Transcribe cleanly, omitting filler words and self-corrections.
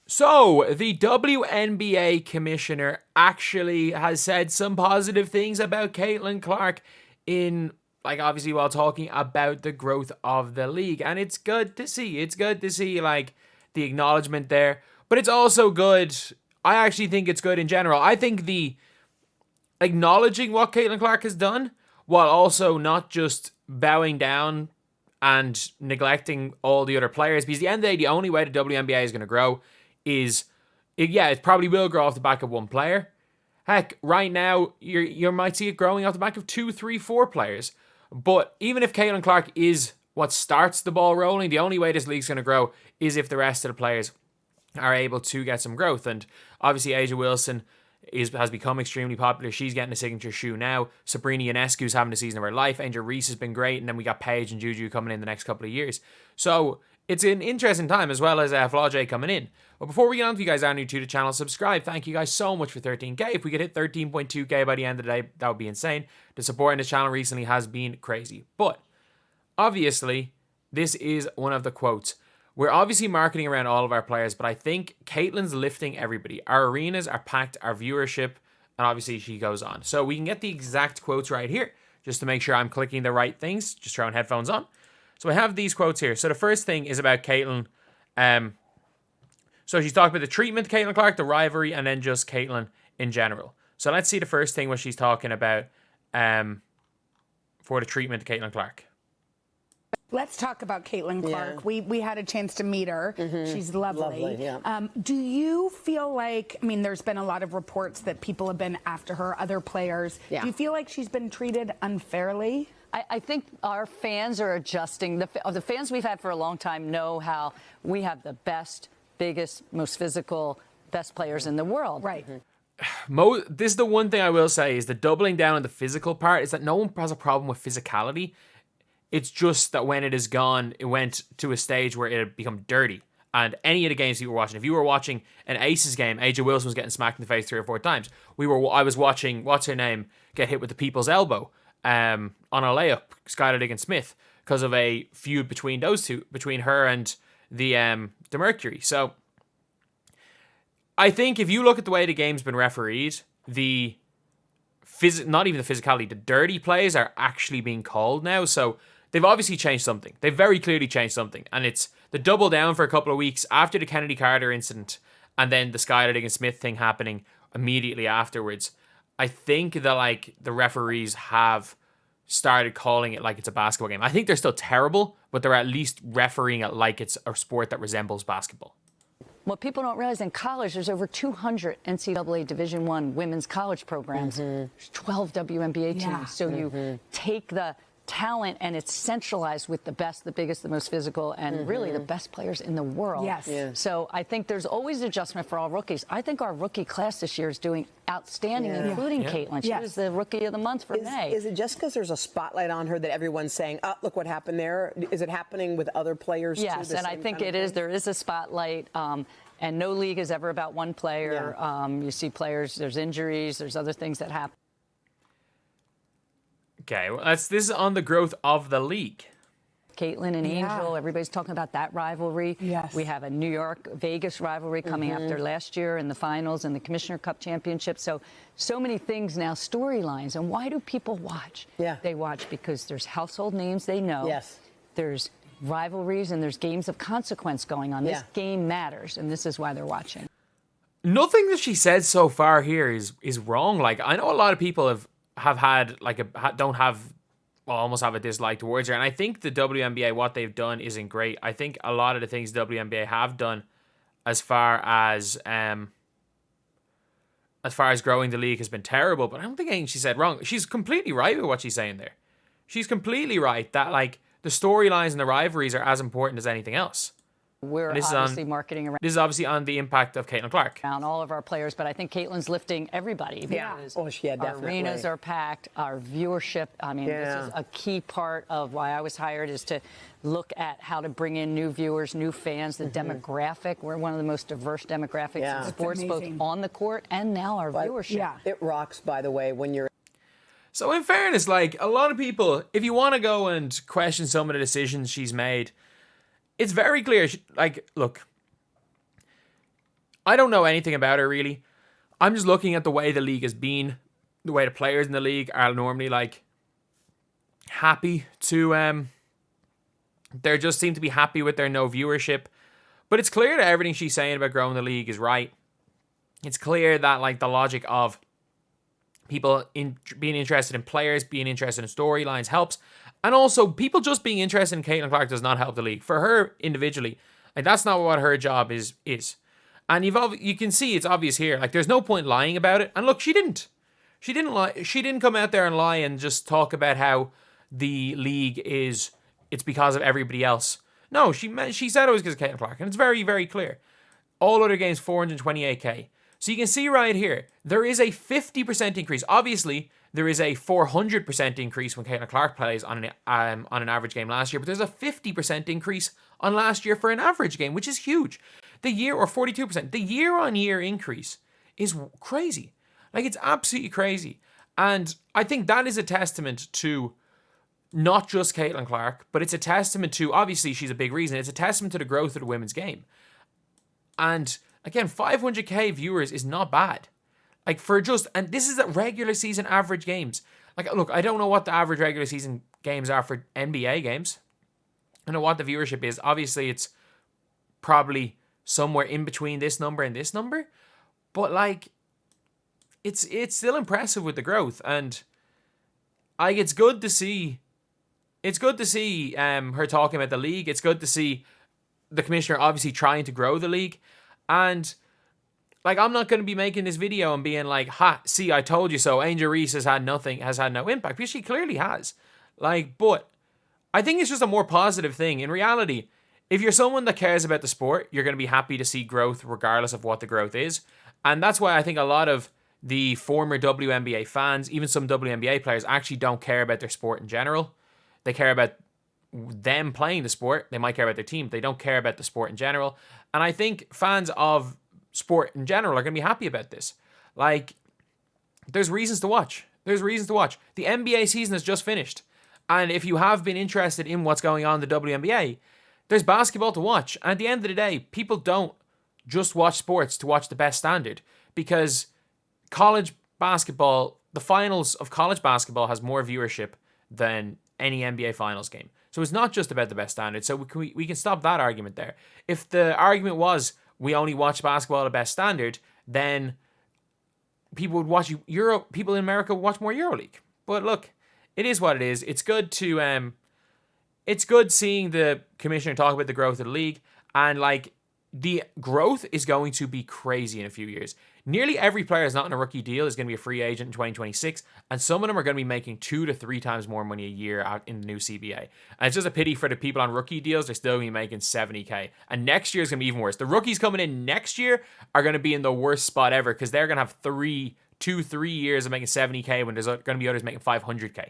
So, the WNBA commissioner actually has said some positive things about Caitlin Clark in, like, obviously while talking about the growth of the league. And it's good to see. It's good to see, like, the acknowledgement there. But it's also good. I actually think it's good in general. I think the acknowledging what Caitlin Clark has done, while also not just bowing down and neglecting all the other players, because at the end of the day, the only way the WNBA is going to grow is, it probably will grow off the back of one player. Heck, right now, you might see it growing off the back of 2, 3, 4 players. But even if Caitlin Clark is what starts the ball rolling, the only way this league's going to grow is if the rest of the players are able to get some growth. And obviously, Asia Wilson has become extremely popular. She's getting a signature shoe now. Sabrina Ionescu's having the season of her life. Angel Reese has been great. And then we got Paige and Juju coming in the next couple of years. So it's an interesting time, as well as Flau'jae coming in. But before we get on, if you guys are new to the channel, subscribe. Thank you guys so much for 13k. If we could hit 13.2k by the end of the day, that would be insane. The support in this channel recently has been crazy. But obviously, this is one of the quotes. We're obviously marketing around all of our players, but I think Caitlin's lifting everybody. Our arenas are packed, our viewership, and obviously she goes on. So we can get the exact quotes right here, just to make sure I'm clicking the right things, just throwing headphones on. So I have these quotes here. So the first thing is about Caitlin. So she's talking about the treatment to Caitlin Clark, the rivalry, and then just Caitlin in general. So let's see the first thing what she's talking about for the treatment to Caitlin Clark. Let's talk about Caitlin Clark. Yeah. We had a chance to meet her. She's lovely. Yeah. Do you feel like, I mean, there's been a lot of reports that people have been after her, other players. Yeah. Do you feel like she's been treated unfairly? I think our fans are adjusting. The fans we've had for a long time know how we have the best, biggest, most physical, best players in the world. Right. This is the one thing I will say is the doubling down on the physical part is that no one has a problem with physicality. It's just that when it is gone, it went to a stage where it had become dirty. And any of the games you were watching, if you were watching an Aces game, Asia Wilson was getting smacked in the face 3 or 4 times. I was watching, what's her name, get hit with the people's elbow on a layup, Skylar Diggins-Smith, because of a feud between those two, between her and the Mercury. So I think if you look at the way the game's been refereed, not even the physicality, the dirty plays are actually being called now. So they've obviously changed something. They've very clearly changed something. And it's the double down for a couple of weeks after the Kennedy Carter incident and then the Skylar Diggins-Smith thing happening immediately afterwards. I think that, like, the referees have started calling it like it's a basketball game. I think they're still terrible, but they're at least refereeing it like it's a sport that resembles basketball. What people don't realize, in college, there's over 200 NCAA Division I women's college programs. There's 12 WNBA teams. Yeah. So you take the talent and it's centralized with the best, the biggest, the most physical, and really the best players in the world. Yes. Yeah. So I think there's always adjustment for all rookies. I think our rookie class this year is doing outstanding, including Caitlin. She was the Rookie of the Month for May. Is it just because there's a spotlight on her that everyone's saying, oh, look what happened there? Is it happening with other players too? Yes, and I think it is. There is a spotlight. And no league is ever about one player. Yeah. You see players, there's injuries, there's other things that happen. Okay, well, this is on the growth of the league. Caitlin and Angel, everybody's talking about that rivalry. Yes. We have a New York-Vegas rivalry coming after last year in the finals and the Commissioner Cup Championship. So many things now, storylines. And why do people watch? Yeah. They watch because there's household names they know. Yes. There's rivalries and there's games of consequence going on. This game matters, and this is why they're watching. Nothing that she said so far here is wrong. Like, I know a lot of people have had like almost have a dislike towards her, and I think the WNBA, what they've done isn't great. I think a lot of the things WNBA have done as far as growing the league has been terrible, but I don't think anything she said wrong. She's completely right with what she's saying there. She's completely right that, like, the storylines and the rivalries are as important as anything else. We're obviously marketing around. This is obviously on the impact of Caitlin Clark. Around all of our players, but I think Caitlin's lifting everybody. Yeah. Oh, yeah, definitely. Our arenas are packed. Our viewership. I mean, this is a key part of why I was hired, is to look at how to bring in new viewers, new fans, the demographic. We're one of the most diverse demographics in sports, both on the court and now our viewership. Yeah. It rocks, by the way, when you're. So in fairness, like, a lot of people, if you want to go and question some of the decisions she's made, it's very clear. Like, look, I don't know anything about her really. I'm just looking at the way the league has been, the way the players in the league are normally like happy to they just seem to be happy with their no viewership. But it's clear that everything she's saying about growing the league is right. It's clear that like the logic of people being interested in players, being interested in storylines helps. And also, people just being interested in Caitlin Clark does not help the league. For her individually, like that's not what her job is. And you can see it's obvious here. Like there's no point lying about it. And look, she didn't. She didn't lie. She didn't come out there and lie and just talk about how the league it's because of everybody else. No, she said it was because of Caitlin Clark, and it's very, very clear. All other games 428k. So you can see right here, there is a 50% increase. Obviously, there is a 400% increase when Caitlin Clark plays on an average game last year, but there's a 50% increase on last year for an average game, which is huge. The year, or 42%, the year-on-year increase is crazy. Like, it's absolutely crazy. And I think that is a testament to not just Caitlin Clark, but it's a testament to, obviously she's a big reason, it's a testament to the growth of the women's game. And again, 500k viewers is not bad. Like and this is at regular season average games. Like, look, I don't know what the average regular season games are for NBA games. I don't know what the viewership is. Obviously, it's probably somewhere in between this number and this number. But like, it's still impressive with the growth. And like, it's good to see her talking about the league. It's good to see the commissioner obviously trying to grow the league. And like, I'm not going to be making this video and being like, ha, see, I told you so. Angel Reese has had no impact, because she clearly has. Like, but I think it's just a more positive thing. In reality, if you're someone that cares about the sport, you're going to be happy to see growth regardless of what the growth is. And that's why I think a lot of the former WNBA fans, even some WNBA players, actually don't care about their sport in general. They care about them playing the sport. They might care about their team. They don't care about the sport in general. And I think fans of sport in general are going to be happy about this. Like, there's reasons to watch. The NBA season has just finished. And if you have been interested in what's going on in the WNBA, there's basketball to watch. And at the end of the day, people don't just watch sports to watch the best standard, because college basketball, the finals of college basketball has more viewership than any NBA finals game. So it's not just about the best standard. So we can stop that argument there. If the argument was we only watch basketball at the best standard, then people would watch people in America would watch more EuroLeague. But look, it is what it is. It's good seeing the commissioner talk about the growth of the league, and like, the growth is going to be crazy in a few years. Nearly every player is not in a rookie deal is going to be a free agent in 2026, and some of them are going to be making 2 to 3 times more money a year out in the new CBA. And it's just a pity for the people on rookie deals; they're still going to be making 70k. And next year is going to be even worse. The rookies coming in next year are going to be in the worst spot ever, because they're going to have 3 years of making 70k when there's going to be others making 500k.